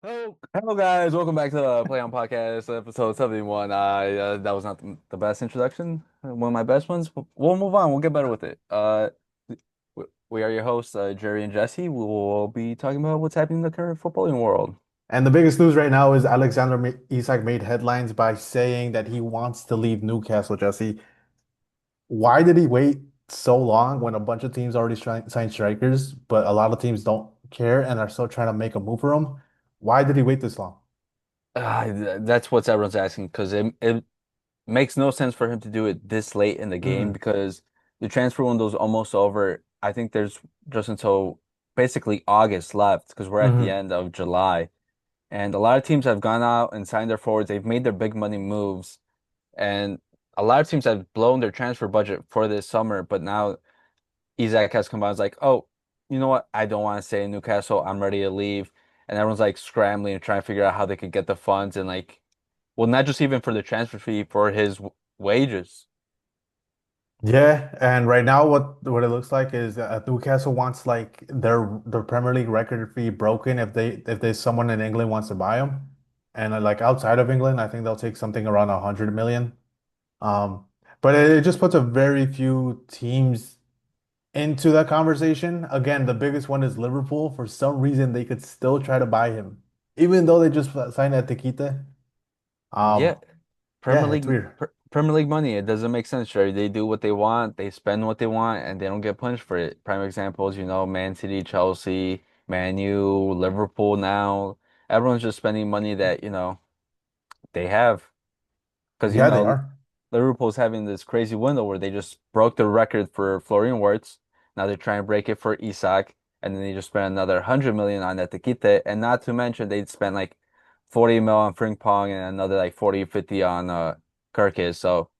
Hello guys, welcome back to the Play On Podcast, episode 71. That was not the best introduction, one of my best ones. We'll move on, we'll get better with it. We are your hosts, Jerry and Jesse. We will be talking about what's happening in the current footballing world. And the biggest news right now is Isak made headlines by saying that he wants to leave Newcastle, Jesse. Why did he wait so long when a bunch of teams already signed strikers, but a lot of teams don't care and are still trying to make a move for him? Why did he wait this long? That's what everyone's asking because it makes no sense for him to do it this late in the game Hmm. because the transfer window's almost over. I think there's just until basically August left because we're at the Hmm. end of July. And a lot of teams have gone out and signed their forwards. They've made their big money moves. And a lot of teams have blown their transfer budget for this summer. But now Isak has come out and is like, oh, you know what? I don't want to stay in Newcastle. I'm ready to leave. And everyone's like scrambling and trying to figure out how they could get the funds and like, well, not just even for the transfer fee, for his wages. Yeah, and right now what it looks like is Newcastle wants like their Premier League record fee broken if there's someone in England wants to buy him, and like outside of England, I think they'll take something around 100 million. Um, but it just puts a very few teams into that conversation. Again, the biggest one is Liverpool. For some reason, they could still try to buy him, even though they just signed Etiqueta. Yeah, Um, yeah, it's weird. Premier League money. It doesn't make sense, Jerry. They do what they want, they spend what they want, and they don't get punished for it. Prime examples, Man City, Chelsea, Man U, Liverpool now. Everyone's just spending money that, they have. Because, Yeah, they are. Liverpool's having this crazy window where they just broke the record for Florian Wirtz. Now they're trying to break it for Isak, and then they just spent another 100 million on Etiquette, and not to mention they spent like 40 mil on Frimpong and another like 40, 50 on Kirkis. So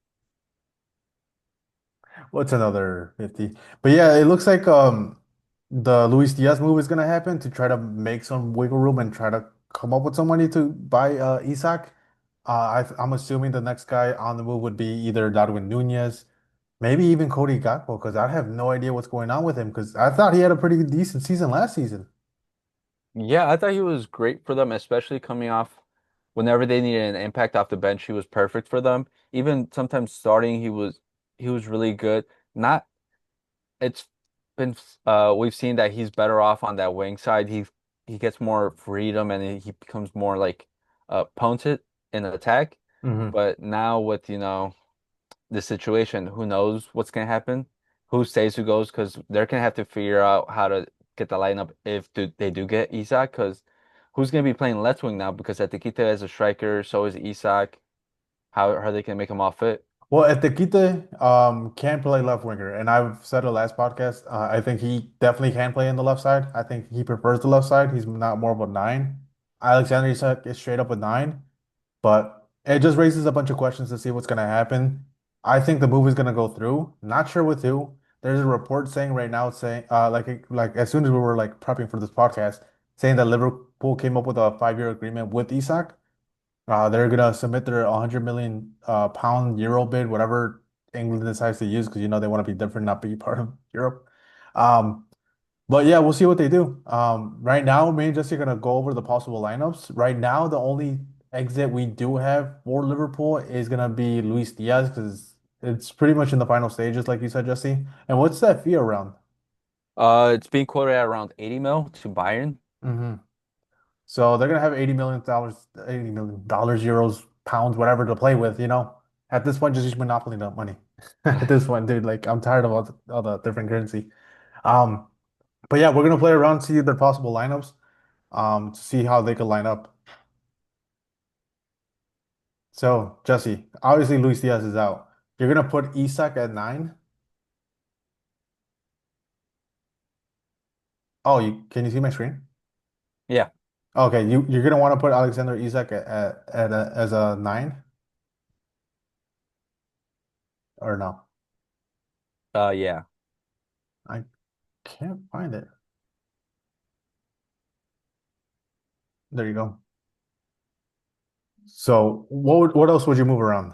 What's another 50? But yeah, it looks like the Luis Diaz move is gonna happen to try to make some wiggle room and try to come up with some money to buy Isak. I'm assuming the next guy on the move would be either Darwin Nunez, maybe even Cody Gakpo, because I have no idea what's going on with him because I thought he had a pretty decent season last season. yeah, I thought he was great for them, especially coming off whenever they needed an impact off the bench, he was perfect for them. Even sometimes starting, he was really good. Not it's been we've seen that he's better off on that wing side. He gets more freedom and he becomes more like potent in attack. Hmm. But now with the situation, who knows what's gonna happen? Who stays, who goes? Because they're gonna have to figure out how to get the lineup if they do get Isak. Because who's gonna be playing left wing now? Because Atikita is a striker, so is Isak. How are they gonna make him all fit? Well, Etiquette can play left winger, and I've said it last podcast. I think he definitely can play in the left side. I think he prefers the left side. He's not more of a nine. Alexander Isak is straight up a nine, but it just raises a bunch of questions to see what's going to happen. I think the move is going to go through. Not sure with who. There's a report saying right now saying like as soon as we were like prepping for this podcast, saying that Liverpool came up with a 5-year agreement with Isak. They're gonna submit their 100 million pound euro bid, whatever England decides to use, because they want to be different, not be part of Europe. Um, but yeah, we'll see what they do. Right now, me and Jesse are gonna go over the possible lineups. Right now, the only exit we do have for Liverpool is gonna be Luis Diaz because it's pretty much in the final stages, like you said, Jesse. And what's that fee around? It's being quoted at around 80 mil to Bayern. Hmm. So they're gonna have $80 million, $80 million, euros, pounds, whatever to play with, At this point, just use Monopoly the money. At this point, dude, like I'm tired of all the different currency. Um, but yeah, we're gonna play around, see their possible lineups, to see how they could line up. So, Jesse, obviously Luis Diaz is out. You're gonna put Isak at nine. Oh, you can you see my screen? Yeah. Okay, you're gonna want to put Alexander Isak as a nine or no? Yeah. I can't find it. There you go. So what else would you move around?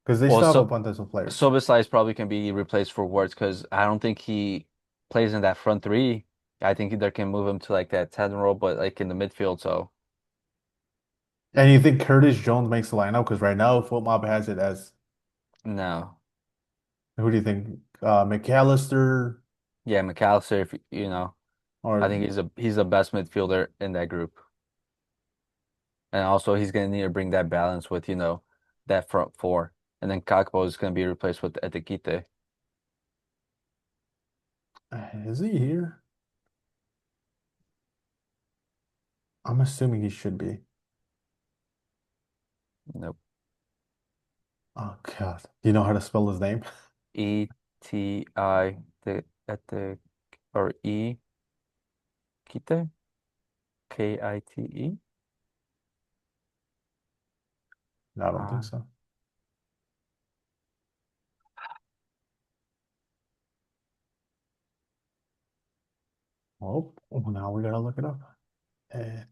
Because they Well, still have a so bunch of players. Szoboszlai probably can be replaced for Wirtz because I don't think he plays in that front three. I think they can move him to like that 10 role, but like in the midfield. So. And you think Curtis Jones makes the lineup? Because right now, Foot Mob has it as No. who do you think? McAllister Yeah, McAllister, if I or think he's the best midfielder in that group. And also he's gonna need to bring that balance with, that front four. And then Kakpo is gonna be replaced with Etekite. is he here? I'm assuming he should be. Nope. Oh God, do you know how to spell his name? ETI the or Kite? Kite? No, I don't think Uh, so. Oh, now we gotta look it up. Eh,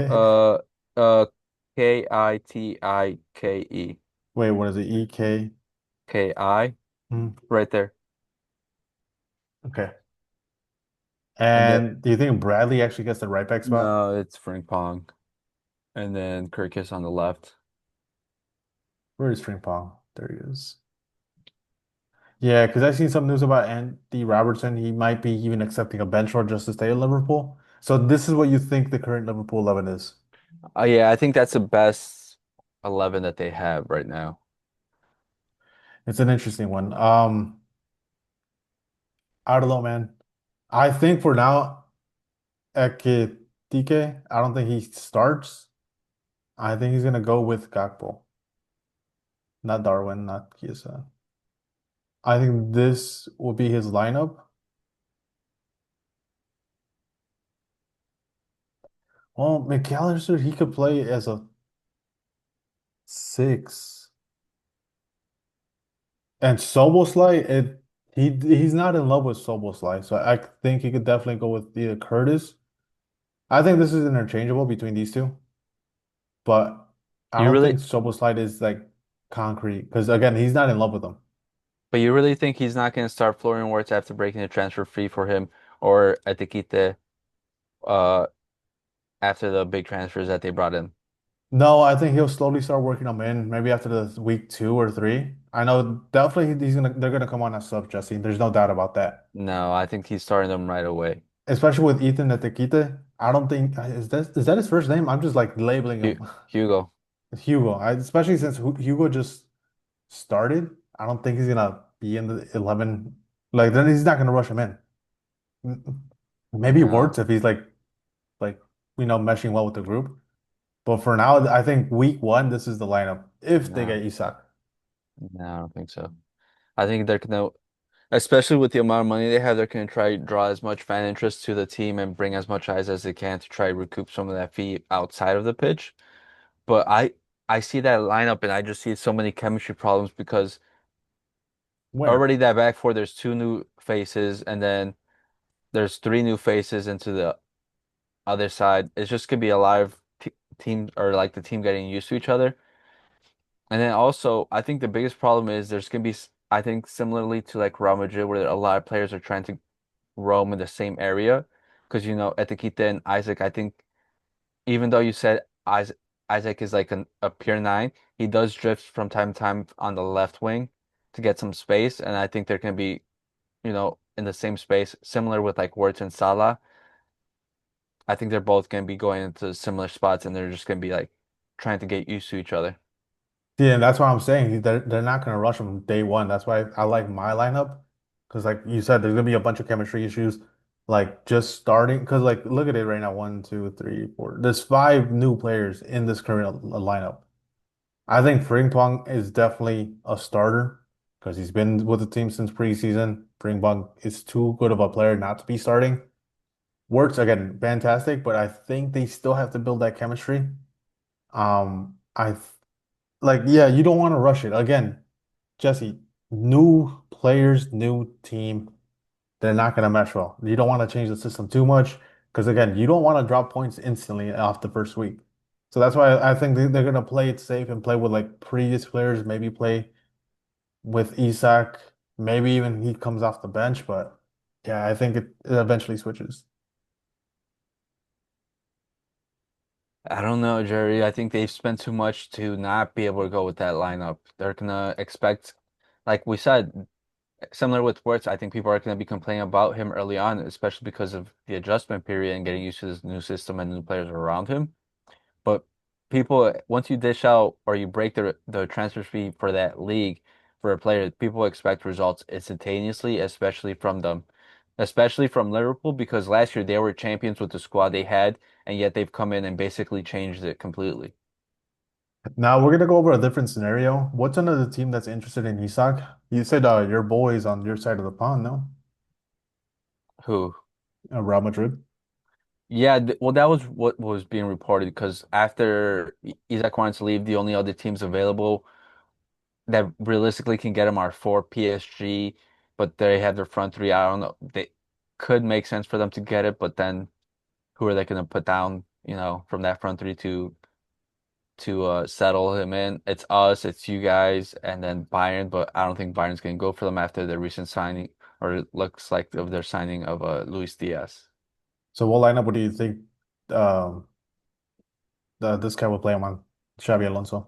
uh uh Kitike. Wait, what is it? EK. Ki Hmm. right there. Okay. And then And do you think Bradley actually gets the right back spot? no, it's Frimpong. And then Kirkis on the left. Where is Frimpong? There he is. Yeah, because I've seen some news about Andy Robertson. He might be even accepting a bench role just to stay at Liverpool. So this is what you think the current Liverpool 11 is. Yeah, I think that's the best 11 that they have right now. It's an interesting one. I don't know, man. I think for now, Ekitike, I don't think he starts. I think he's gonna go with Gakpo, not Darwin, not Kiesa. I think this will be his lineup. Well, McAllister, he could play as a six. And Soboslai, he's not in love with Soboslai, so I think he could definitely go with either Curtis. I think this is interchangeable between these two, but I You don't really, think Soboslai is like concrete because again, he's not in love with him. but you really think he's not going to start Florian Wirtz after breaking the transfer fee for him or Etekite uh after the big transfers that they brought in? No, I think he'll slowly start working him in, maybe after the week 2 or 3. I know definitely they're gonna come on as sub, Jesse. There's no doubt about that. No, I think he's starting them right away. Especially with Ethan Etequite. I don't think is that his first name? I'm just like labeling Hu him Hugo. Hugo. Especially since Hugo just started. I don't think he's gonna be in the 11. Like then he's not gonna rush him in. Maybe No, Wirtz if he's like meshing well with the group. But for now, I think week 1, this is the lineup if they no, get Isak. no, I don't think so. I think they're gonna, especially with the amount of money they have, they're gonna try to draw as much fan interest to the team and bring as much eyes as they can to try to recoup some of that fee outside of the pitch. But I see that lineup and I just see so many chemistry problems because Where? already that back four, there's two new faces and then there's three new faces into the other side. It's just gonna be a lot of t team or like the team getting used to each other. And then also, I think the biggest problem is there's gonna be, I think similarly to like Real Madrid, where a lot of players are trying to roam in the same area. Because Etekite and Isaac, I think even though you said Isaac is like a pure nine, he does drift from time to time on the left wing to get some space, and I think they're gonna be, in the same space, similar with like Wirtz and Salah. I think they're both gonna be going into similar spots, and they're just gonna be like trying to get used to each other. Yeah, and that's what I'm saying. They're not going to rush him day one. That's why I like my lineup. Because, like you said, there's going to be a bunch of chemistry issues. Like, just starting. Because, like, look at it right now. One, two, three, four. There's 5 new players in this current lineup. I think Frimpong is definitely a starter because he's been with the team since preseason. Frimpong is too good of a player not to be starting. Works, again, fantastic, but I think they still have to build that chemistry. I like, yeah, you don't want to rush it. Again, Jesse, new players, new team, they're not going to mesh well. You don't want to change the system too much because, again, you don't want to drop points instantly off the first week. So that's why I think they're going to play it safe and play with like previous players, maybe play with Isak, maybe even he comes off the bench. But yeah, I think it eventually switches. I don't know, Jerry. I think they've spent too much to not be able to go with that lineup. They're gonna expect, like we said, similar with Wirtz, I think people are gonna be complaining about him early on, especially because of the adjustment period and getting used to this new system and new players around him. But people, once you dish out or you break the transfer fee for that league for a player, people expect results instantaneously, especially from Liverpool, because last year they were champions with the squad they had, and yet they've come in and basically changed it completely. Now we're gonna go over a different scenario. What's another team that's interested in Isak? You said your boy is on your side of the pond, no? Who? Real Madrid. Yeah, well, that was what was being reported because after Isak wanted to leave, the only other teams available that realistically can get him are for PSG, but they have their front three. I don't know. They could make sense for them to get it, but then who are they going to put down, from that front three to settle him in? It's us, it's you guys, and then Bayern, but I don't think Bayern's going to go for them after their recent signing, or it looks like of their signing of Luis Diaz. So what lineup would you think um this guy will play him on? Xabi Alonso.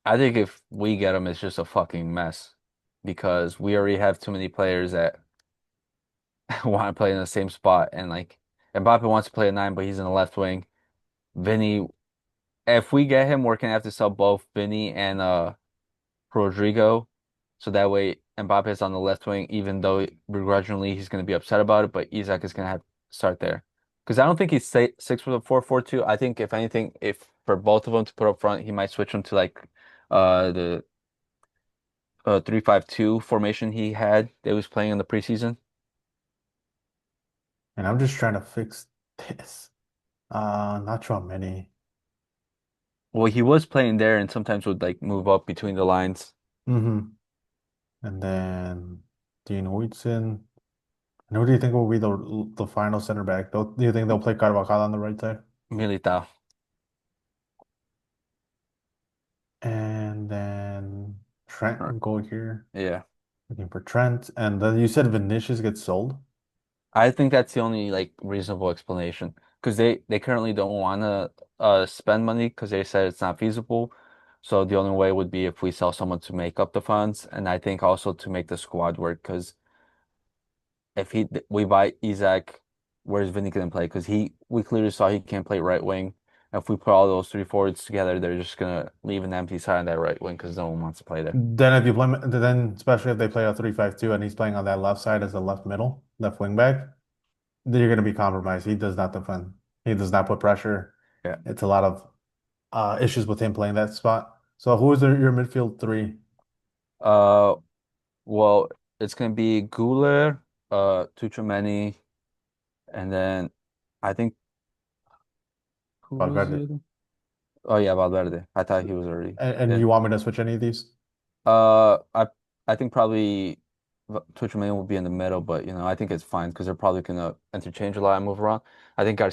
I think if we get him, it's just a fucking mess because we already have too many players that want to play in the same spot. And like Mbappe wants to play a nine, but he's in the left wing. Vinny, if we get him, we're gonna have to sell both Vinny and Rodrigo, so that way Mbappe is on the left wing. Even though begrudgingly he's gonna be upset about it, but Isak is gonna have to start there because I don't think he's six with a 4-4-2. I think if anything, if for both of them to put up front, he might switch them to like the 3-5-2 formation he had that he was playing in the preseason. And I'm just trying to fix this. Not sure how many. Well, he was playing there and sometimes would like move up between the lines. Mm-hmm. And then Dean Huijsen. And who do you think will be the final center back? Do you think they'll play Carvajal on the right side? Militao. And then Trent Or- will go here. Yeah. Looking for Trent. And then you said Vinicius gets sold. I think that's the only like reasonable explanation because they currently don't want to spend money because they said it's not feasible. So the only way would be if we sell someone to make up the funds, and I think also to make the squad work because if we buy Isak, where's Vinny gonna play? Because we clearly saw he can't play right wing. If we put all those three forwards together, they're just gonna leave an empty side on that right wing because no one wants to play there. Then especially if they play a 3-5-2 and he's playing on that left side as a left middle, left wing back, then you're going to be compromised. He does not defend. He does not put pressure. Yeah. It's a lot of issues with him playing that spot. So who is your midfield three? Uh, well, it's gonna be Guler, Tchouaméni, and then I think who was the Valverde. other? Oh yeah, Valverde. I thought he was already And in. you want me to switch any of these? Uh, I I think probably Tchouaméni will be in the middle, but I think it's fine because they're probably gonna interchange a lot and move around. I think I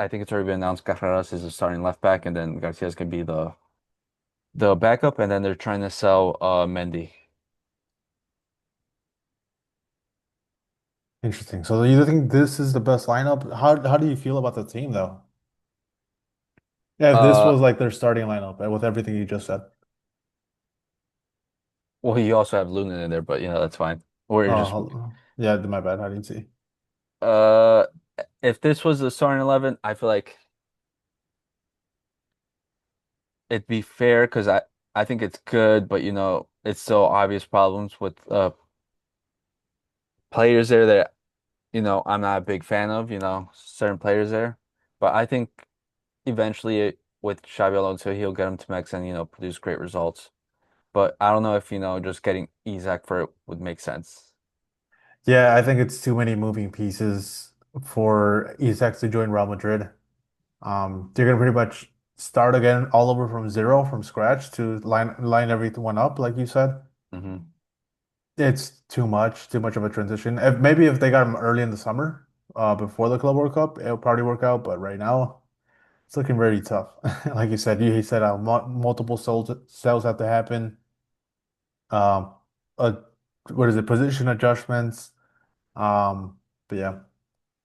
think it's already been announced Carreras is the starting left back, and then Garcia's gonna be the backup, and then they're trying to sell Mendy. Interesting. So you think this is the best lineup? How do you feel about the team though? Yeah, if this Uh, was like their starting lineup with everything you just said. well, you also have Lunin in there, but that's fine. We're just Yeah, my bad. I didn't see. uh, if this was the starting 11, I feel like it'd be fair because I think it's good, but it's so obvious problems with players there that I'm not a big fan of, certain players there. But I think eventually with Xabi Alonso, he'll get him to Mex and produce great results. But I don't know if just getting Isak for it would make sense. Yeah, I think it's too many moving pieces for Isak to join Real Madrid. They're gonna pretty much start again all over from zero, from scratch to line everyone up, like you said. Hmm. It's too much of a transition. Maybe if they got him early in the summer, before the Club World Cup, it'll probably work out. But right now, it's looking very tough. Like you said, he said multiple sales have to happen. Um, uh, what is it? Position adjustments. But yeah,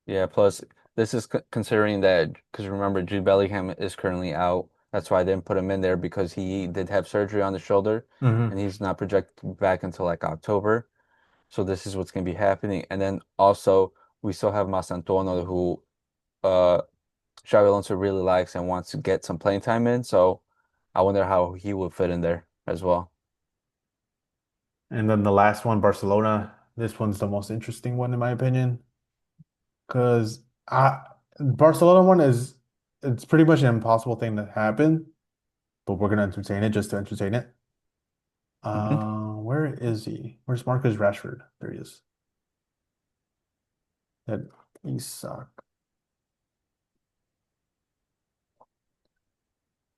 Yeah, plus this is considering that because remember Jude Bellingham is currently out. That's why I didn't put him in there because he did have surgery on the shoulder and Hmm. he's not projected back until like October. So this is what's going to be happening. And then also we still have Mastantuono who uh Xabi Alonso really likes and wants to get some playing time in. So I wonder how he would fit in there as well. And then the last one, Barcelona. This one's the most interesting one in my opinion, because I Barcelona one is it's pretty much an impossible thing to happen, but we're gonna entertain it just to entertain it. Hmm. Where is he? Where's Marcus Rashford? There he is. That Isak.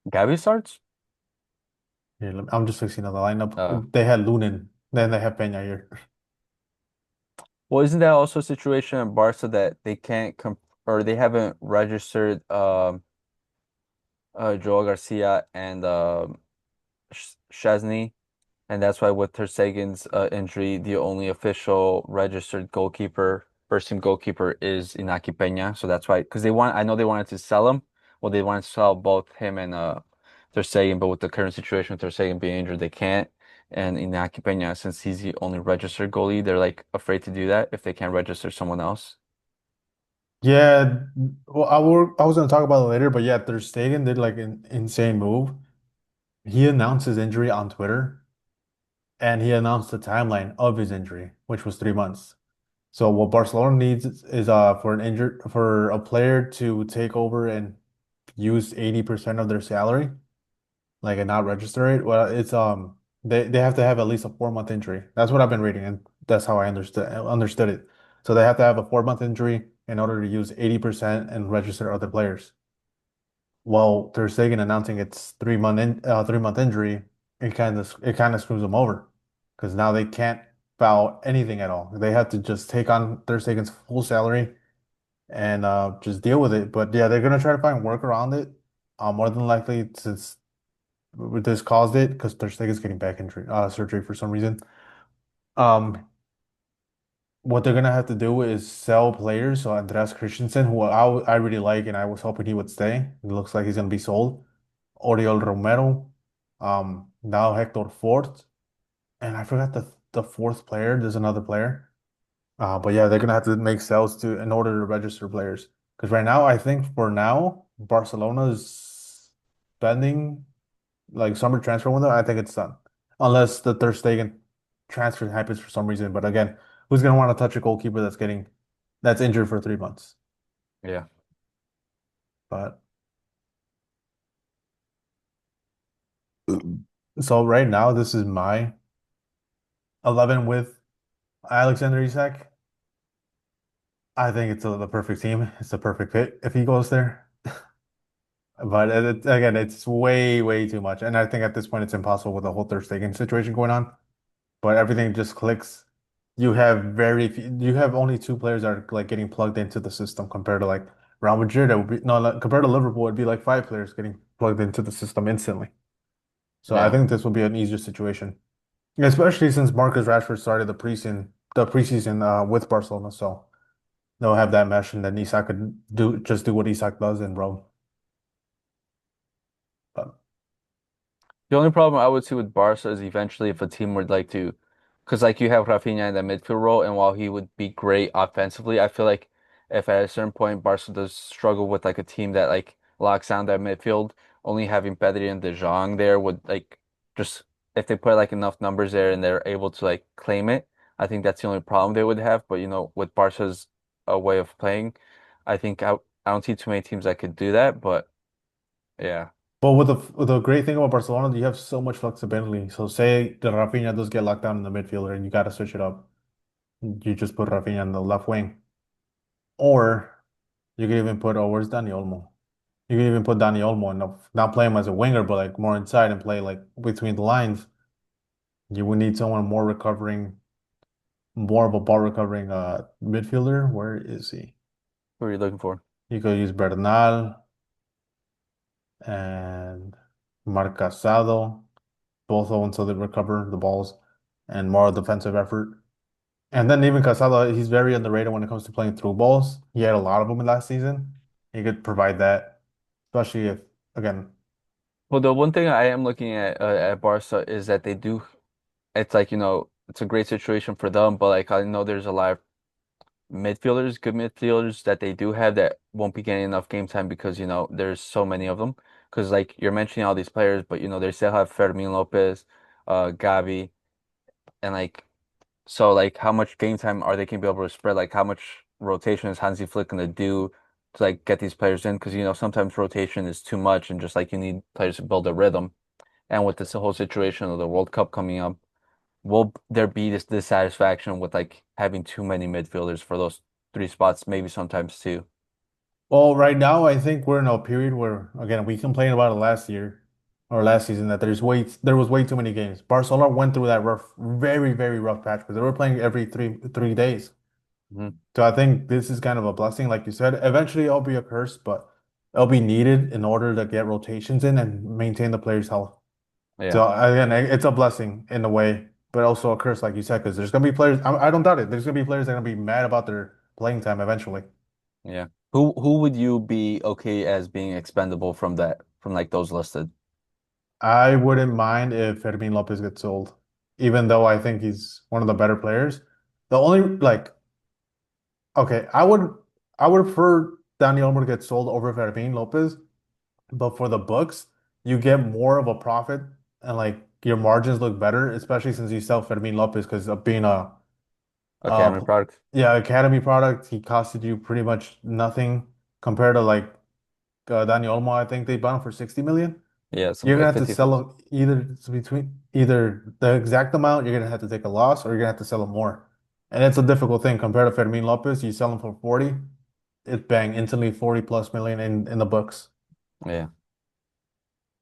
Gabby starts? Here, I'm just fixing on the Uh, lineup. They had Lunin, then they have Peña here. well, isn't that also a situation in Barca that they can't com or they haven't registered Joel Garcia and Szczesny, and that's why with Ter Stegen's injury, the only official registered goalkeeper, first team goalkeeper is Inaki Peña. So that's why, because I know they wanted to sell him. Well, they wanted to sell both him and Ter Stegen, but with the current situation with Ter Stegen being injured, they can't. And Inaki Peña, since he's the only registered goalie, they're like afraid to do that if they can't register someone else. Yeah, well, I was gonna talk about it later, but yeah, Ter Stegen did like an insane move. He announced his injury on Twitter, and he announced the timeline of his injury, which was 3 months. So what Barcelona needs is for an injured for a player to take over and use 80% of their salary, like and not register it. Well, it's they have to have at least a 4 month injury. That's what I've been reading, and that's how I understood it. So they have to have a 4 month injury in order to use 80% and register other players. Well, Ter Stegen announcing its 3 month injury, it kind of screws them over because now they can't foul anything at all. They have to just take on Ter Stegen's full salary and just deal with it. But yeah, they're gonna try to find work around it. More than likely, since this caused it, because Ter Stegen's getting back injury surgery for some reason. Um, what they're gonna have to do is sell players. So Andreas Christensen, who I really like, and I was hoping he would stay. It looks like he's gonna be sold. Oriol Romero, now Hector Fort, and I forgot the fourth player. There's another player. But yeah, they're gonna have to make sales to in order to register players. Because right now, I think for now, Barcelona's spending like summer transfer window. I think it's done, unless the Ter Stegen transfer happens for some reason. But again, who's gonna want to touch a goalkeeper that's injured for 3 months? Yeah. But so right now, this is my 11 with Alexander Isak. I think it's the perfect team. It's the perfect fit if he goes there. But again, it's way, way too much. And I think at this point, it's impossible with the whole Ter Stegen situation going on. But everything just clicks. You have only two players that are like getting plugged into the system compared to like Real Madrid. That would be no, like, compared to Liverpool, it'd be like five players getting plugged into the system instantly. So I Yeah. think this will be an easier situation, especially since Marcus Rashford started the preseason with Barcelona. So they'll have that mesh, and then Isak could do what Isak does in Rome. But The only problem I would see with Barca is eventually if a team would like to, because like you have Rafinha in the midfield role, and while he would be great offensively, I feel like if at a certain point Barca does struggle with like a team that like locks down that midfield, only having Pedri and De Jong there would like just if they put like enough numbers there and they're able to like claim it, I think that's the only problem they would have. But you know, with Barca's way of playing, I think I don't see too many teams that could do that. But yeah, with the great thing about Barcelona, you have so much flexibility. So say the Rafinha does get locked down in the midfielder, and you got to switch it up. You just put Rafinha on the left wing, or you could even put where's Dani Olmo? You could even put Dani Olmo and not play him as a winger, but like more inside and play like between the lines. You would need someone more recovering, more of a ball recovering midfielder. Where is he? who are you looking for? You could use Bernal and Marc Casado, both of them so they recover the balls and more defensive effort. And then even Casado, he's very underrated when it comes to playing through balls. He had a lot of them in last season. He could provide that, especially if, again, Well, the one thing I am looking at Barca is that they do. It's like, it's a great situation for them, but like I know there's a lot of midfielders, good midfielders that they do have that won't be getting enough game time because, there's so many of them. Because like you're mentioning all these players, but they still have Fermin Lopez, Gavi, and like so like how much game time are they gonna be able to spread? Like how much rotation is Hansi Flick gonna do to like get these players in? Because sometimes rotation is too much and just like you need players to build a rhythm. And with this whole situation of the World Cup coming up, will there be this dissatisfaction with like having too many midfielders for those three spots, maybe sometimes two? well, right now I think we're in a period where, again, we complained about it last year or last season that there was way too many games. Barcelona went through that rough, very, very rough patch because they were playing every three days. Hmm. So I think this is kind of a blessing, like you said. Eventually it'll be a curse, but it'll be needed in order to get rotations in and maintain the players' health. Yeah, So again, it's a blessing in a way, but also a curse, like you said, because there's gonna be players. I don't doubt it. There's gonna be players that are gonna be mad about their playing time eventually. yeah. Who would you be okay as being expendable from like those listed? I wouldn't mind if Fermin Lopez gets sold, even though I think he's one of the better players. The only like, okay, I would prefer Dani Olmo to get sold over Fermin Lopez, but for the books, you get more of a profit and like your margins look better, especially since you sell Fermin Lopez because of being uh, Academy product? yeah, academy product. He costed you pretty much nothing compared to like Dani Olmo. I think they bought him for 60 million. Yeah, You're something gonna like have to 50 sell 50. them either between either the exact amount, you're gonna have to take a loss, or you're gonna have to sell them more. And it's a difficult thing compared to Fermin Lopez. You sell him for 40, it's bang, instantly 40 plus million in the books. Yeah.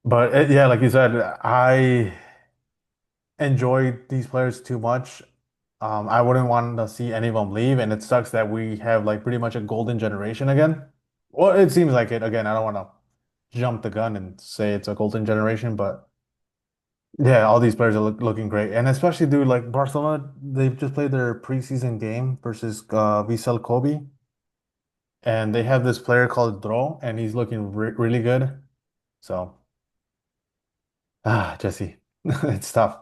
But yeah, like you said, I enjoy these players too much. I wouldn't want to see any of them leave, and it sucks that we have like pretty much a golden generation again. Well, it seems like it again. I don't want to jump the gun and say it's a golden generation, but yeah, all these players are looking great, and especially dude like Barcelona. They've just played their preseason game versus Vissel Kobe, and they have this player called Dro, and he's looking really good. So Jesse, it's tough.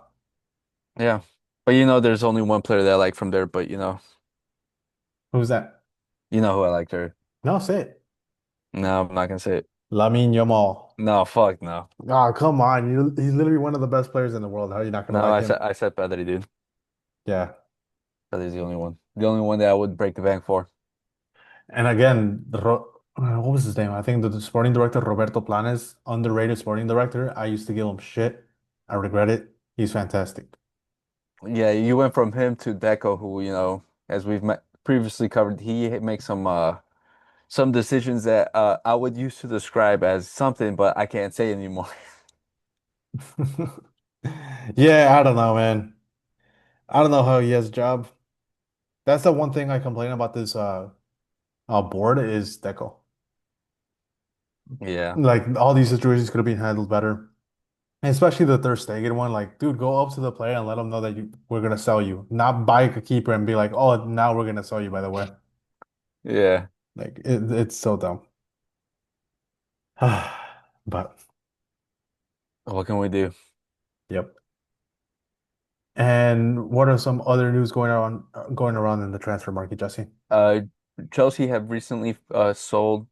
Yeah. But there's only one player that I like from there, but Who's that? you know who I like there. No, say it. No, I'm not gonna say it. Lamine Yamal. No, fuck no. Oh, come on. He's literally one of the best players in the world. How are you not gonna No, like I said Pedri, dude. Yeah. Pedri's the only one. The only one that I would break the bank for. And again, what was his name? I think the sporting director, Roberto Planes, underrated sporting director. I used to give him shit. I regret it. He's fantastic. Yeah, you went from him to Deco, who, as we've previously covered, he makes some decisions that I would use to describe as something, but I can't say anymore. Yeah, I don't know, man. I don't know how he has a job. That's the one thing I complain about this board is Deco. Yeah. Like all these situations could have been handled better. Especially the Ter Stegen one, like, dude, go up to the player and let them know that we're gonna sell you, not buy a keeper and be like, oh, now we're gonna sell you, by the way. Yeah. Like, it's so dumb. But What can we do? yep. And what are some other news going around in the transfer market, Jesse? Uh, Chelsea have recently sold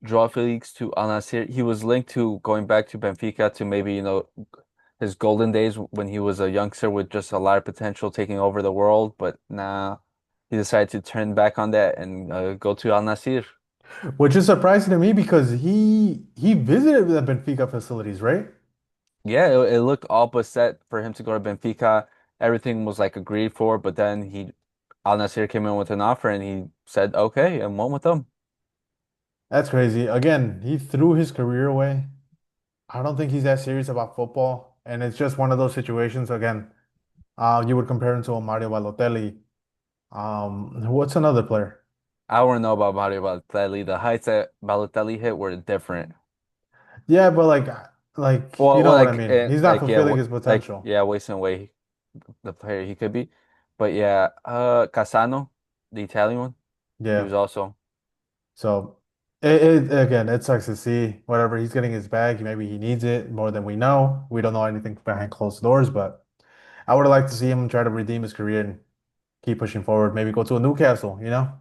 Joao Felix to Al Nassr. He was linked to going back to Benfica to maybe, his golden days when he was a youngster with just a lot of potential taking over the world, but now he decided to turn back on that and go to Al Nassr. Which is surprising to me because he visited the Benfica facilities, right? Yeah, it looked all but set for him to go to Benfica. Everything was like agreed for, but then Al Nassr came in with an offer and he said okay and went with them. That's crazy. Again, he threw his career away. I don't think he's that serious about football, and it's just one of those situations. Again, you would compare him to a Mario Balotelli. What's another player? I want to know about Mario Balotelli. The heights that Balotelli hit were different. Yeah, but you Well, know what I like mean. He's not like yeah, fulfilling his potential. wasting away the player he could be. But yeah, Cassano, the Italian one, he Yeah. was also. So again, it sucks to see whatever he's getting his bag. Maybe he needs it more than we know. We don't know anything behind closed doors, but I would like to see him try to redeem his career and keep pushing forward. Maybe go to a Newcastle, you know?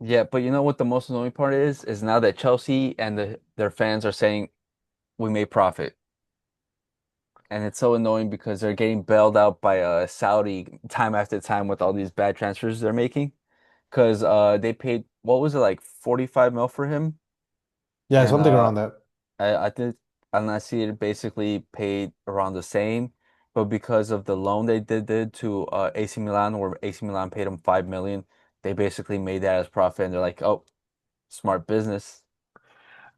Yeah, but you know what the most annoying part is? Is now that Chelsea and their fans are saying we made profit. And it's so annoying because they're getting bailed out by Saudi time after time with all these bad transfers they're making. Because they paid, what was it, like 45 mil for him? Yeah, And something around that. I did, and I see it basically paid around the same. But because of the loan they did to AC Milan, where AC Milan paid him 5 million, they basically made that as profit. And they're like, oh, smart business.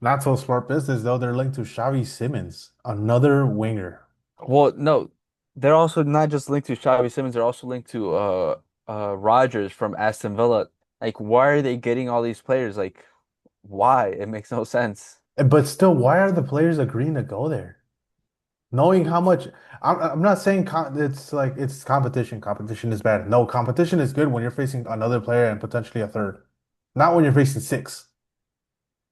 Not so smart business though. They're linked to Xavi Simmons, another winger. Well, no, they're also not just linked to Xavi Simmons, they're also linked to Rodgers from Aston Villa. Like, why are they getting all these players? Like, why? It makes no sense. But still, why are the players agreeing to go there? Knowing how much I'm not saying it's like it's competition. Competition is bad. No, competition is good when you're facing another player and potentially a third. Not when you're facing six.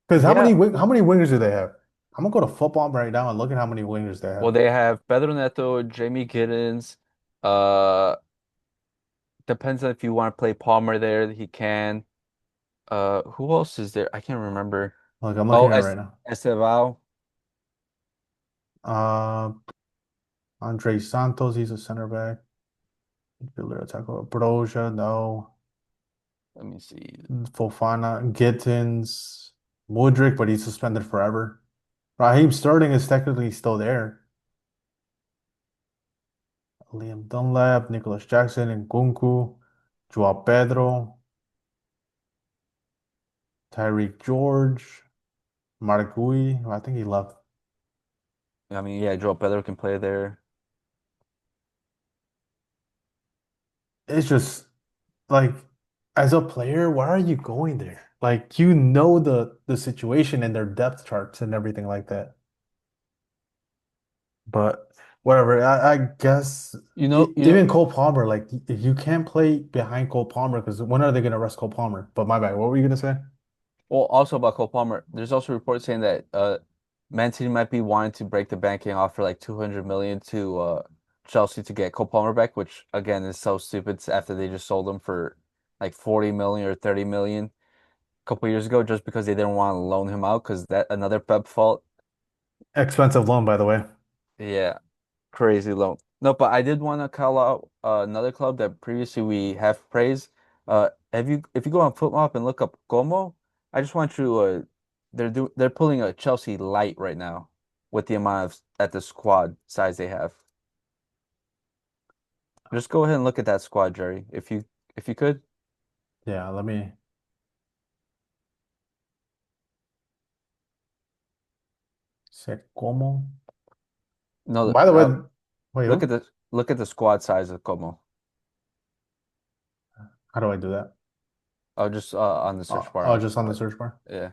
Because Yeah. how many wingers do they have? I'm gonna go to football right now and look at how many wingers they Well, have. they have Pedro Neto, Jamie Giddens. Uh, depends on if you want to play Palmer there, he can. Who else is there? I can't remember. Like I'm Oh, looking at it right now. Estevao. Uh, Andre Santos, he's a center back. Midfielder attacker. Broja, no. Let me see. Fofana, Gittins, Mudryk, but he's suspended forever. Raheem Sterling is technically still there. Liam Dunlap, Nicholas Jackson, Nkunku, Joao Pedro, Tyreek George, Margui. I think he left. I mean, yeah, Joe Pedro can play there. It's just like, as a player, why are you going there? Like, you know the situation and their depth charts and everything like that. But whatever, I guess You know, you know, even Cole Palmer, like you can't play behind Cole Palmer because when are they gonna rest Cole Palmer? But my bad, what were you gonna say? well, also about Cole Palmer, there's also reports saying that Man City might be wanting to break the banking offer like 200 million to Chelsea to get Cole Palmer back, which again is so stupid after they just sold him for like 40 million or 30 million a couple years ago just because they didn't want to loan him out because that another Pep fault. Expensive loan, by the way. Yeah, crazy loan. No, but I did want to call out another club that previously we have praised. Have you if you go on FootMop and look up Como, I just want you they're pulling a Chelsea light right now with the amount of at the squad size they have. Just go ahead and look at that squad, Jerry, if you could. Yeah, let me say como. No, By the way, wait, look at who? the squad size of Como. How do I do that? Oh, just on the search bar Oh, on just on the uh, search bar. yeah.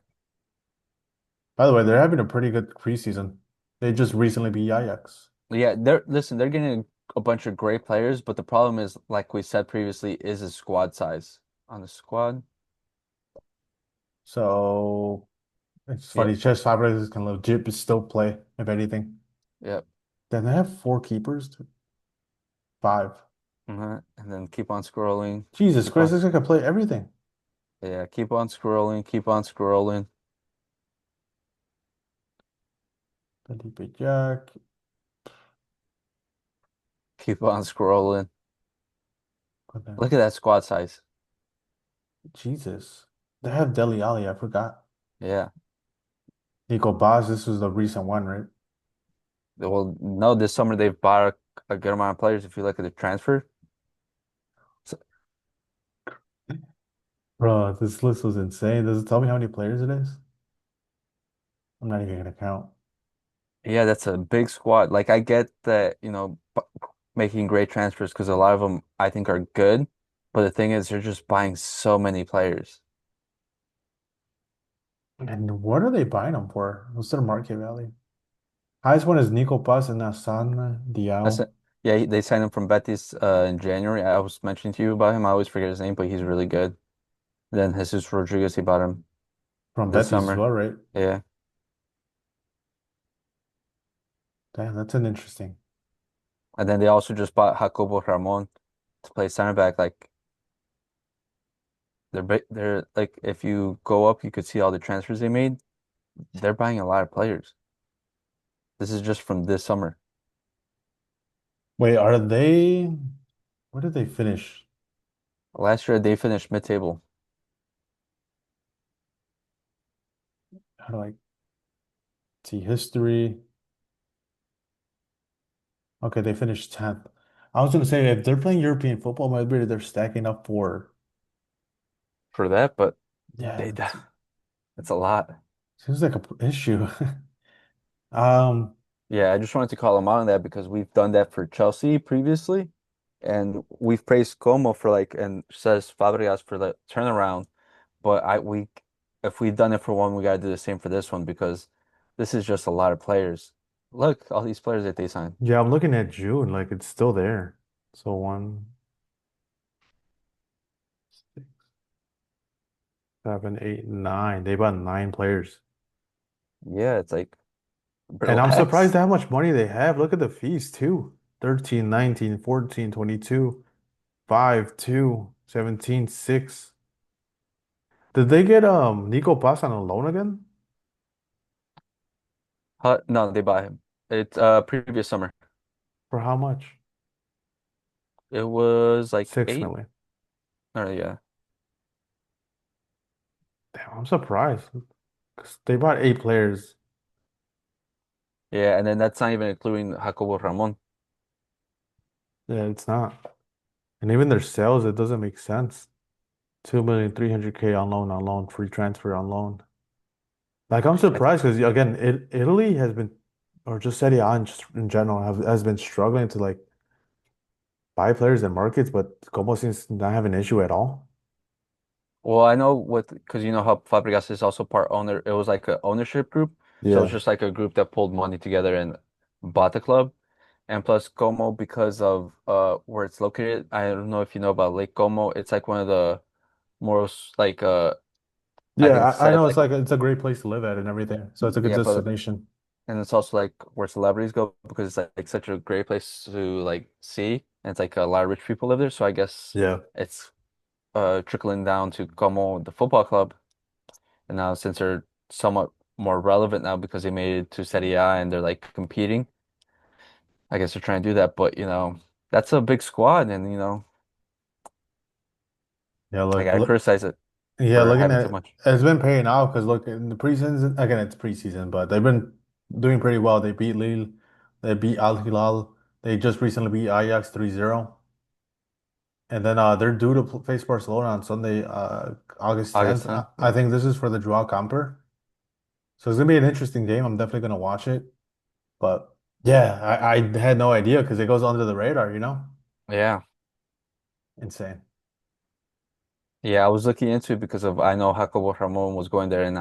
By the way, they're having a pretty good preseason. They just recently beat Ajax. Yeah, they're getting a bunch of great players, but the problem is, like we said previously, is the squad size on the squad. So it's Yeah, funny. Chess Fabregas can legit still play, if anything. yeah. Then they have four keepers, five. And then keep on scrolling, Jesus keep Christ, on, this guy can play everything. yeah, keep on scrolling, keep on scrolling, Felipe Jack. keep on scrolling. But then, Look at that squad size. Jesus. They have Deli Ali, I forgot. Yeah. Nico Baz, this was the recent one, right? Well, no, this summer they've bought a good amount of players. If you look at the transfer, so, Bro, this list was insane. Does it tell me how many players it is? I'm not even gonna count. yeah, that's a big squad. Like I get that, making great transfers because a lot of them I think are good, but the thing is, they're just buying so many players. And what are they buying them for? What's their market value? Highest one is Nico Paz and Hassan That's Diao. Yeah, they signed him from Betis in January. I was mentioning to you about him. I always forget his name, but he's really good. Then Jesus Rodriguez, he bought him From this Betis as summer. well, right? Yeah. Damn, that's an interesting. And then they also just bought Jacobo Ramon to play center back. Like they're like if you go up, you could see all the transfers they made. They're buying a lot of players. This is just from this summer. Wait, are they? Where did they finish? Last year they finished mid-table. How do I see history? Okay, they finished 10th. I was gonna say if they're playing European football, maybe they're stacking up for. For that, but Yeah, they that's a lot. seems like a issue. Um, Yeah, I just wanted to call him out on that because we've done that for Chelsea previously, and we've praised Como for like and says Fabregas for the turnaround. But if we've done it for one, we gotta do the same for this one because this is just a lot of players. Look, all these players that they signed. yeah, I'm looking at June, like it's still there. So one, 6, 7, 8, 9. They bought 9 players. Yeah, it's like And I'm surprised relax. how much money they have. Look at the fees too. 13, 19, 14, 22, 5, 2, 17, 6. Did they get Nico Pass on a loan again? No, they buy him. It's previous summer. For how much? It was like 8 6 million. or yeah. Damn, I'm surprised. 'Cause they bought 8 players. Yeah, and then that's not even including Jacobo Ramon. Yeah, it's not. And even their sales, it doesn't make sense. 2,300,000 on loan, free transfer on loan. Like I'm That's surprised because again, Italy has been, or just Serie A in general, has been struggling to like buy players in markets, but Como seems to not have an issue at all. well, I know with because you know how Fabregas is also part owner. It was like an ownership group, so it's Yeah. just like a group that pulled money together and bought the club. And plus Como, because of where it's located, I don't know if you know about Lake Como. It's like one of the most like I Yeah, think I said know like it's a great place to live at and everything. So it's a good yeah, but destination. and it's also like where celebrities go because it's like such a great place to like see, and it's like a lot of rich people live there. So I guess Yeah. it's trickling down to Como, the football club. And now since they're somewhat more relevant now because they made it to Serie A and they're like competing, I guess they're trying to do that. But that's a big squad, and Yeah, I gotta criticize it yeah, for looking having too at much. it's been paying out because look in the preseason again it's preseason, but they've been doing pretty well. They beat Lille, they beat Al Hilal, they just recently beat Ajax 3-0. And then they're due to face Barcelona on Sunday, August August 10th. 10th, I yeah. think this is for the Joao Camper. So it's gonna be an interesting game. I'm definitely gonna watch it. But yeah, I had no idea because it goes under the radar, you know? Yeah. Insane. Yeah, I was looking into it because of I know Jacobo Ramon was going there, and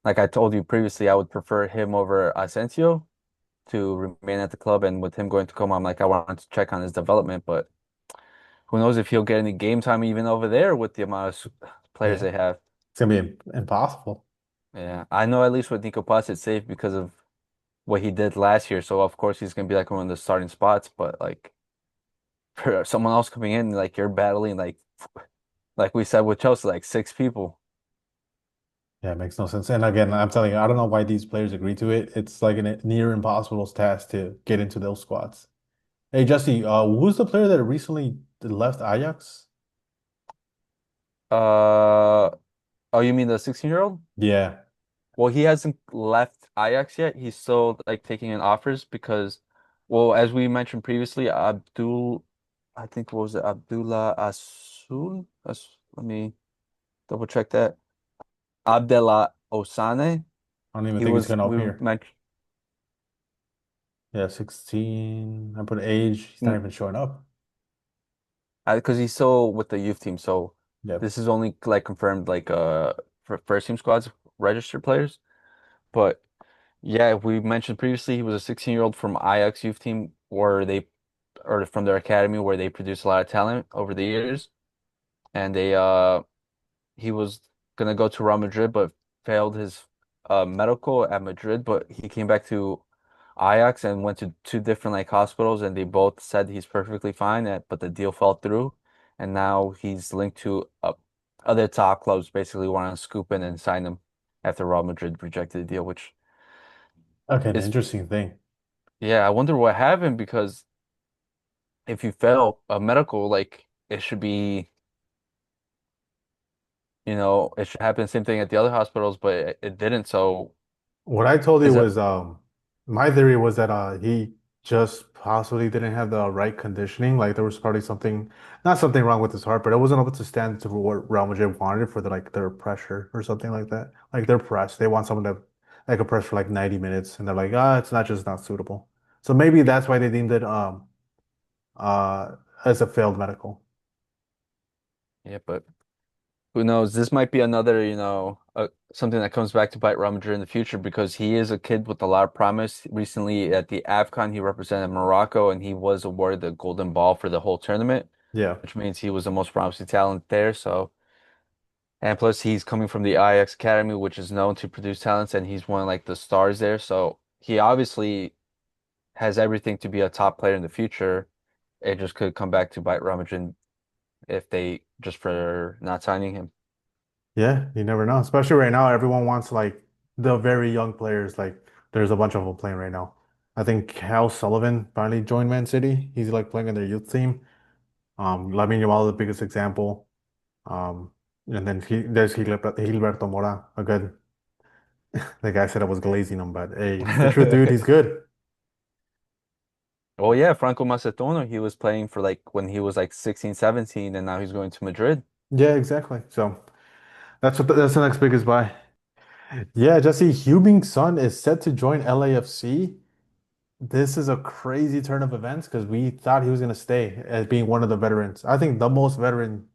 like I told you previously, I would prefer him over Asensio to remain at the club, and with him going to Como, I'm like I wanted to check on his development, but who knows if he'll get any game time even over there with the amount of players Yeah. they have. It's gonna be impossible. Yeah, I know at least with Nico Pass it's safe because of what he did last year. So of course he's gonna be like one of the starting spots. But like for someone else coming in, like you're battling like we said with Chelsea, like 6 people. Yeah, it makes no sense. And again, I'm telling you, I don't know why these players agree to it. It's like a near impossible task to get into those squads. Hey, Jesse, who's the player that recently left Ajax? Uh oh, you mean the 16-year-old? Yeah, Well, he hasn't left Ajax yet. He's still like taking in offers because, well, as we mentioned previously, I think what was it, Abdullah Asul? Let me double check that. Abdullah Osane. I don't even He think he's was gonna we appear. mentioned Yeah, 16. I put age. He's not even showing up. because he's still with the youth team. So Yep. this is only like confirmed like for first team squads registered players. But yeah, we mentioned previously he was a 16-year-old from Ajax youth team where they or from their academy where they produce a lot of talent over the years. And he was gonna go to Real Madrid, but failed his medical at Madrid. But he came back to Ajax and went to two different like hospitals, and they both said he's perfectly fine. But the deal fell through, and now he's linked to other top clubs. Basically, want to scoop in and sign him after Real Madrid rejected the deal, which Okay, an is interesting thing. yeah. I wonder what happened because if you fail a medical, like it should be. It should happen the same thing at the other hospitals, but it didn't. So What I told you is it? was my theory was that he just possibly didn't have the right conditioning. Like there was probably something, not something wrong with his heart, but it wasn't able to stand to what Real Madrid wanted for their pressure or something like that. Like their press, they want someone to like a press for like 90 minutes, and they're like, it's not just not suitable. So maybe that's why they deemed it uh as a failed medical. Yeah, but who knows? This might be another, something that comes back to bite Real Madrid in the future because he is a kid with a lot of promise. Recently at the AFCON, he represented Morocco and he was awarded the Golden Ball for the whole tournament, Yeah. which means he was the most promising talent there. So, and plus he's coming from the Ajax Academy, which is known to produce talents, and he's one of like the stars there. So he obviously has everything to be a top player in the future. It just could come back to bite Real Madrid if they just for not signing him. Yeah, you never know. Especially right now, everyone wants like the very young players. Like there's a bunch of them playing right now. I think Cal Sullivan finally joined Man City. He's like playing in their youth team. Lamine Yamal is the biggest example. Um, and then there's Gilberto Mora, a good. The guy said I was glazing him, but hey, it's the truth, dude. He's good. Oh yeah, Franco Macetono, he was playing for like when he was like 16, 17, and now he's going to Madrid. Yeah, exactly. So that's the next biggest buy. Yeah, Jesse Heung-min Son is set to join LAFC. This is a crazy turn of events because we thought he was going to stay as being one of the veterans. I think the most veteran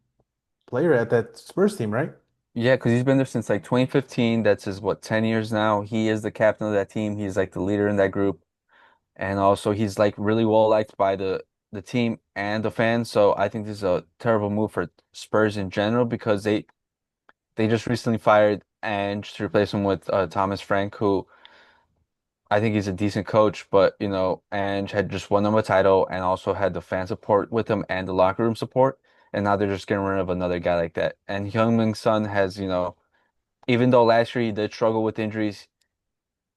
player at that Spurs team, right? Yeah, because he's been there since like 2015. That's his what, 10 years now. He is the captain of that team. He's like the leader in that group. And also he's like really well liked by the team and the fans. So I think this is a terrible move for Spurs in general because they just recently fired Ange to replace him with Thomas Frank, who I think he's a decent coach, but Ange had just won them a title and also had the fan support with him and the locker room support. And now they're just getting rid of another guy like that. And Heung-min Son has, even though last year he did struggle with injuries,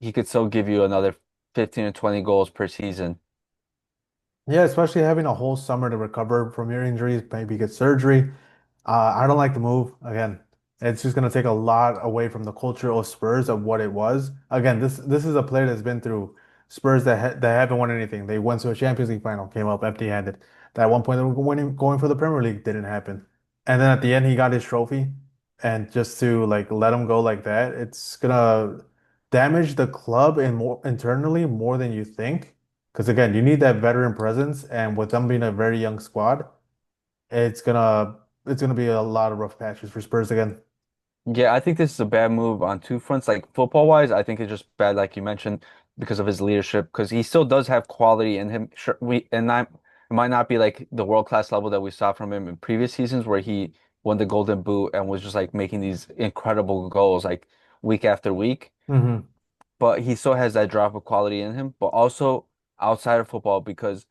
he could still give you another 15 or 20 goals per season. Yeah, especially having a whole summer to recover from your injuries, maybe get surgery. I don't like the move. Again, it's just going to take a lot away from the culture of Spurs of what it was. Again, this is a player that's been through Spurs that haven't won anything. They went to a Champions League final, came up empty-handed. That at one point they were going for the Premier League, didn't happen. And then at the end he got his trophy, and just to like let him go like that, it's gonna damage the club and more internally more than you think. Because again, you need that veteran presence, and with them being a very young squad, it's gonna be a lot of rough patches for Spurs again. Yeah, I think this is a bad move on two fronts. Like football wise, I think it's just bad, like you mentioned, because of his leadership. Because he still does have quality in him. Sure, it might not be like the world class level that we saw from him in previous seasons, where he won the Golden Boot and was just like making these incredible goals like week after week. Hmm. But he still has that drop of quality in him. But also outside of football, because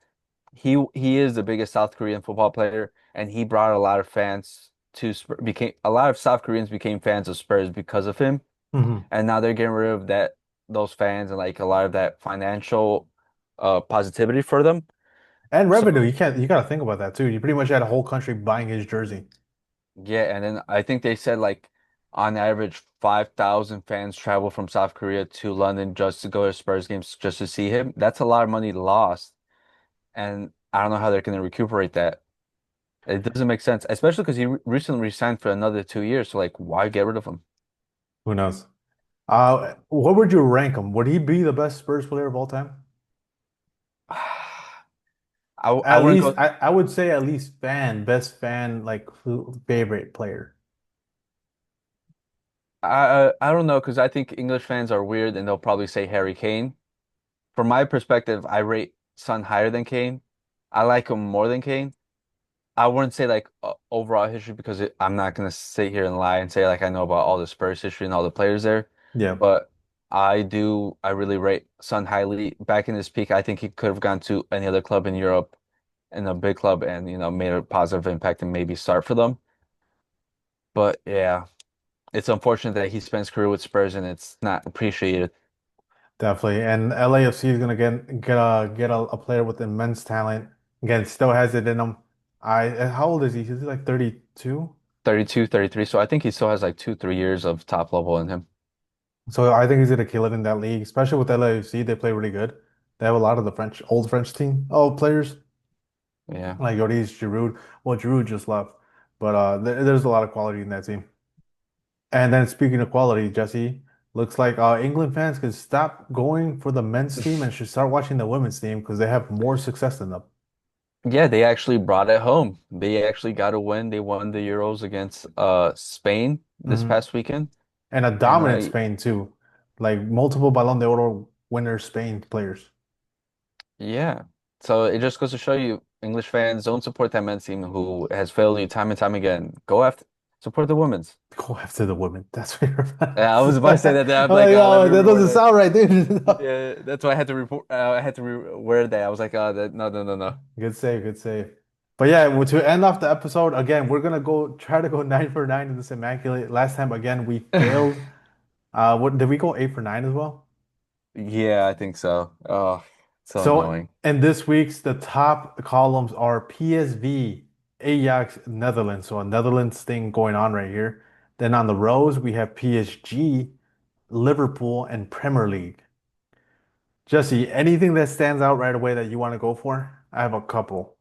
he is the biggest South Korean football player, and he brought a lot of fans to became a lot of South Koreans became fans of Spurs because of him, Hmm. and now they're getting rid of those fans and like a lot of that financial positivity for them. And revenue, So you gotta think about that too. You pretty much had a whole country buying his jersey. yeah, and then I think they said like on average 5,000 fans travel from South Korea to London just to go to Spurs games just to see him. That's a lot of money lost, and I don't know how they're going to recuperate that. It doesn't make sense, especially because he recently resigned for another 2 years. So, like, why get rid of him? Who knows? What would you rank him? Would he be the best Spurs player of all time? I At wouldn't least go. I would say at least best fan, like favorite player. I don't know because I think English fans are weird and they'll probably say Harry Kane. From my perspective, I rate Son higher than Kane. I like him more than Kane. I wouldn't say like overall history because I'm not gonna sit here and lie and say like I know about all the Spurs history and all the players there, Yeah, but I do. I really rate Son highly. Back in his peak, I think he could have gone to any other club in Europe, in a big club, and made a positive impact and maybe start for them. But yeah, it's unfortunate that he spent his career with Spurs and it's not appreciated. definitely. And LAFC is gonna get a player with immense talent. Again, still has it in him. How old is he? Is he like 32? 32, 33. So I think he still has like 2, 3 years of top level in him. So I think he's gonna kill it in that league, especially with LAFC. They play really good. They have a lot of the old French team, players Yeah. like Lloris, Giroud. Well, Giroud just left, but there's a lot of quality in that team. And then speaking of quality, Jesse, looks like England fans can stop going for the men's team and should start watching the women's team because they have more success than them. Yeah, they actually brought it home. They actually got a win. They won the Euros against Spain this Mhm. past weekend. And a And dominant Spain too, like multiple Ballon d'Or winner Spain players. yeah. So it just goes to show you English fans don't support that men's team who has failed you time and time again. Go after support the women's. Go after the women. That's what you're about I to was about to say say. that. Then I'm I'm like, like, let oh, me that reword doesn't that. sound right, dude. Yeah, that's why I had to report. I had to reword that. I was like, no, no, no, no. Good save, good save. But yeah, well, to end off the episode, again, we're gonna go try to go 9 for 9 in this immaculate. Last time, again, we failed. What did we go 8 for 9 as well? Yeah, I think so. Oh, so So, annoying. in this week's, the top columns are PSV, Ajax, Netherlands. So a Netherlands thing going on right here. Then on the rows, we have PSG, Liverpool, and Premier League. Jesse, anything that stands out right away that you want to go for? I have a couple.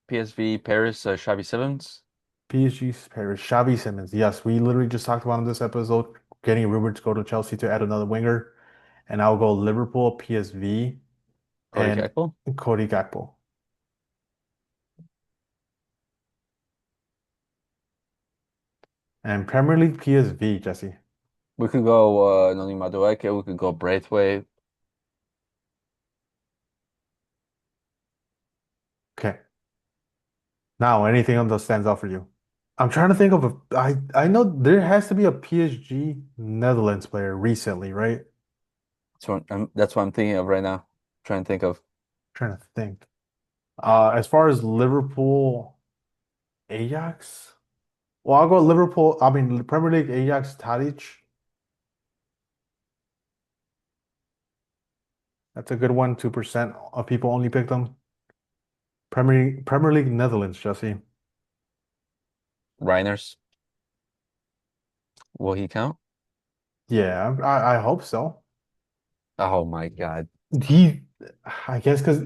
PSV Paris, Xavi Simons. PSG's Paris, Xavi Simons. Yes, we literally just talked about in this episode, getting rumored to go to Chelsea to add another winger. And I'll go Liverpool, PSV, Cody and Gakpo. Cody Gakpo. And Premier League PSV, Jesse. We could go Noni Madueke. We could go Braithwaite. Okay. Now, anything else that stands out for you? I'm trying to think of I know there has to be a PSG Netherlands player recently, right? That's what I'm thinking of right now. Trying to think of. Trying to think. As far as Liverpool, Ajax. Well, I'll go Liverpool. I mean, Premier League Ajax Tadic. That's a good one. 2% of people only picked them. Premier League Netherlands, Jesse. Reiners. Will he count? Yeah, I hope so. Oh my God. He, I guess because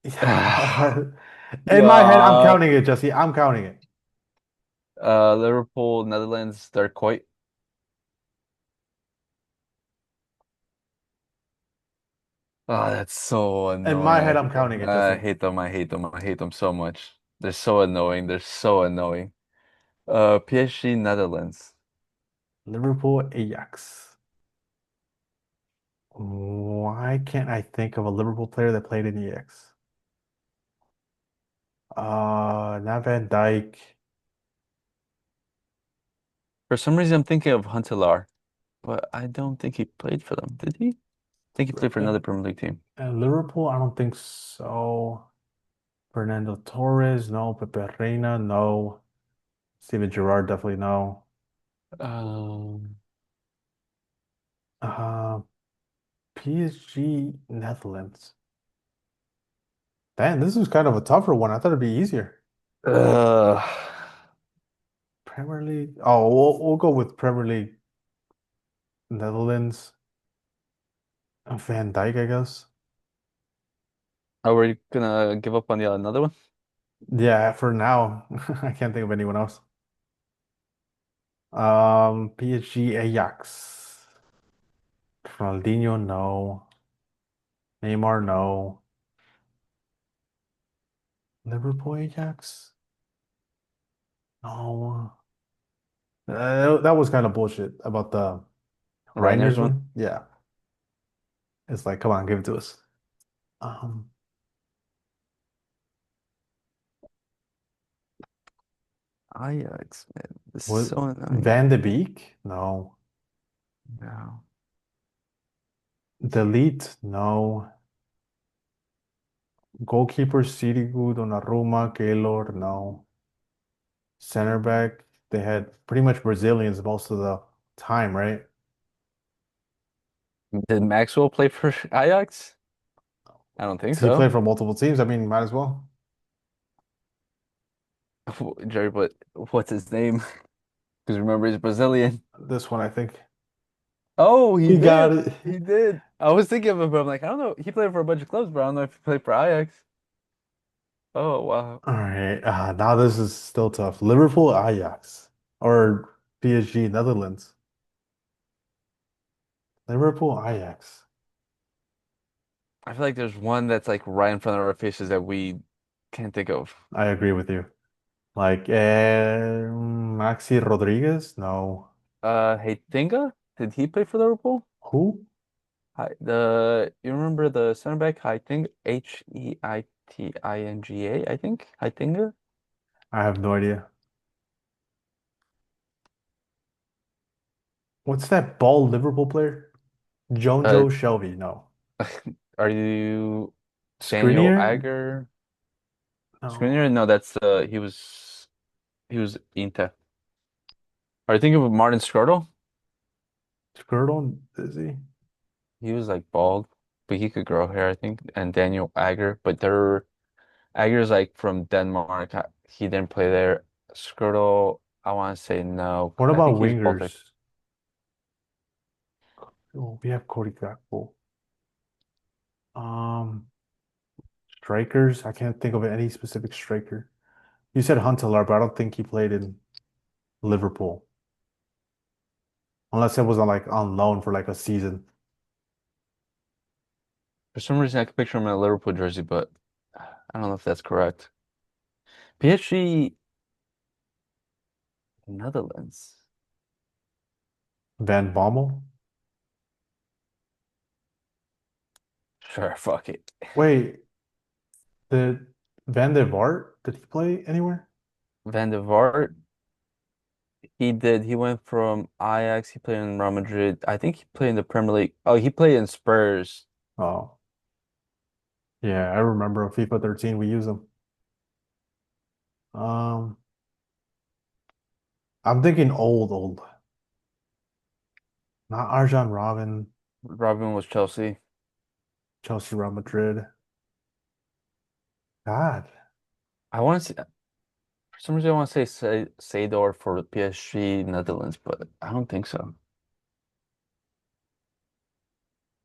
in my head, I'm Uh, counting it, Jesse. I'm counting it. Liverpool, Netherlands, they're quite. Oh, that's so In my annoying. head, I'm counting it, I Jesse. hate them. I hate them. I hate them so much. They're so annoying. They're so annoying. PSG, Netherlands. Liverpool, Ajax. Why can't I think of a Liverpool player that played in Ajax? Not Van Dijk. For some reason, I'm thinking of Huntelaar, but I don't think he played for them. Did he? I think he played for another Premier League team. Liverpool, I don't think so. Fernando Torres, no. Pepe Reina, no. Steven Gerrard, definitely no. Um, Uh, PSG, Netherlands. Damn, this is kind of a tougher one. I thought it'd be easier. uh, Premier League. Oh, we'll go with Premier League, Netherlands. Van Dijk, I guess. are we gonna give up on the another one? Yeah, for now, I can't think of anyone else. PSG, Ajax. Ronaldinho, no. Neymar, no. Liverpool, Ajax? No. That was kind of bullshit about the Reiner's Reiners one. one. Yeah. It's like, come on, give it to us. Um, Ajax, man. This is What so annoying. Van de Beek? No. No. Delete? No. Goalkeeper Sirigu, Donnarumma, Keylor? No. Center back? They had pretty much Brazilians most of the time, right? Did Maxwell play for Ajax? I don't think He played so. for multiple teams. I mean, might as well. Jerry, but what's his name? Because remember, he's Brazilian. This one, I think. Oh, he He got did. it. He did. I was thinking of him, but I'm like, I don't know. He played for a bunch of clubs, but I don't know if he played for Ajax. Oh, wow. All right. Now this is still tough. Liverpool, Ajax, or PSG, Netherlands. Liverpool, Ajax. I feel like there's one that's like right in front of our faces that we can't think of. I agree with you. Like, Maxi Rodriguez? No. Heitinga? Did he play for Liverpool? Who? You remember the center back Heitinga? Heitinga, I think. Heitinga? I have no idea. What's that bald Liverpool player? Uh, Jonjo Shelvey. No. are you Daniel Skriniar? Agger? No. Skriniar? No, that's he was Inter. Are you thinking of Martin Skrtel? Skirtle? Is he? He was like bald, but he could grow hair, I think. And Daniel Agger, but they're Agger's like from Denmark. He didn't play there. Skrtel, I want to say no. What I about think he's Baltic. wingers? Oh, we have Cody Gakpo. Um, Strikers? I can't think of any specific striker. You said Huntelaar, but I don't think he played in Liverpool. Unless it was on like on loan for like a season. For some reason, I could picture him in a Liverpool jersey, but I don't know if that's correct. PSG, Netherlands. Van Bommel? Sure, fuck it. Wait, did Van der Vaart, did he play anywhere? Van der Vaart, he did. He went from Ajax. He played in Real Madrid. I think he played in the Premier League. Oh, he played in Spurs. Oh, yeah, I remember on FIFA 13 we use him. Um, I'm thinking old. Not Arjan Robin, Robin was Chelsea. Chelsea, Real Madrid. God, I want to say, for some reason, I want to say Seydor for PSG Netherlands, but I don't think so.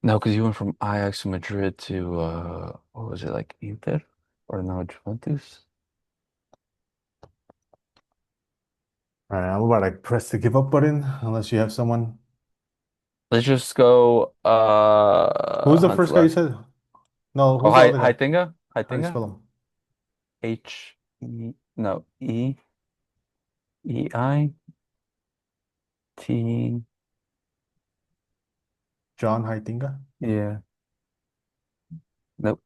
No, because he went from Ajax to Madrid to what was it like Inter or now Juventus? all right, I'm about to press the give up button unless you have someone. Let's just go Who's the first guy you Huntelaar. said? No, Oh, who's the other guy? Heitinga? How do you Heitinga? spell him? No, Eeit. John Heitinga? Yeah. Nope.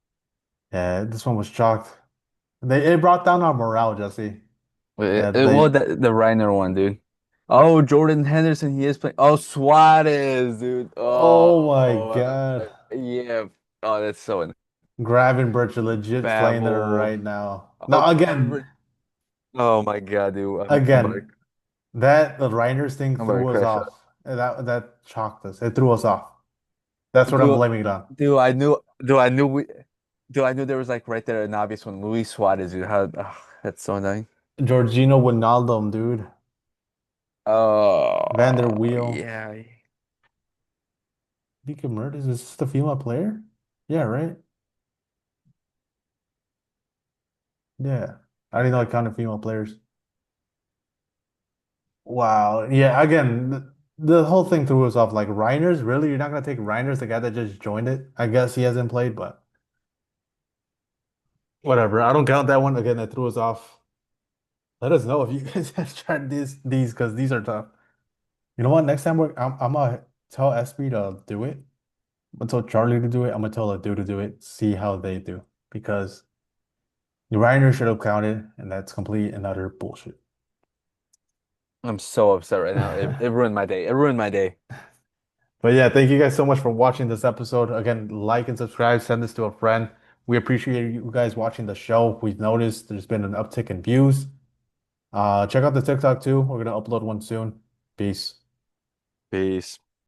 Yeah, this one was chalked. It brought down our morale, Jesse. Yeah, Well, they. the Reiner one, dude. Oh, Jordan Henderson, he is playing. Oh, Suarez, dude. Oh my Oh, God. yeah. Oh, that's so Gravenberch are legit playing there unfathomable. right now. Oh, Now again, oh my God, dude. again, that the Reiners thing I'm about to threw us crash up. off. That shocked us. It threw us off. That's what I'm Dude, blaming it on. dude, I knew there was like right there an obvious one. Luis Suarez, dude. That's so annoying. Jorginho Wijnaldum, dude. Van der Oh, Weel. yeah. Vika Mertens, is this the female player? Yeah, right? Yeah. I didn't know it counted female players. Wow. Yeah, again, the whole thing threw us off. Like Reiners, really? You're not gonna take Reiners, the guy that just joined it? I guess he hasn't played, but whatever. I don't count that one. Again, that threw us off. Let us know if you guys have tried these because these are tough. You know what? Next time I'm gonna tell SB to do it. I'm gonna tell Charlie to do it. I'm gonna tell the dude to do it. See how they do because the Reiners should have counted, and that's complete and utter bullshit. I'm so upset right now. It ruined my day. It ruined my day. But yeah, thank you guys so much for watching this episode. Again, like and subscribe, send this to a friend. We appreciate you guys watching the show. We've noticed there's been an uptick in views. Check out the TikTok too. We're gonna upload one soon. Peace. Peace.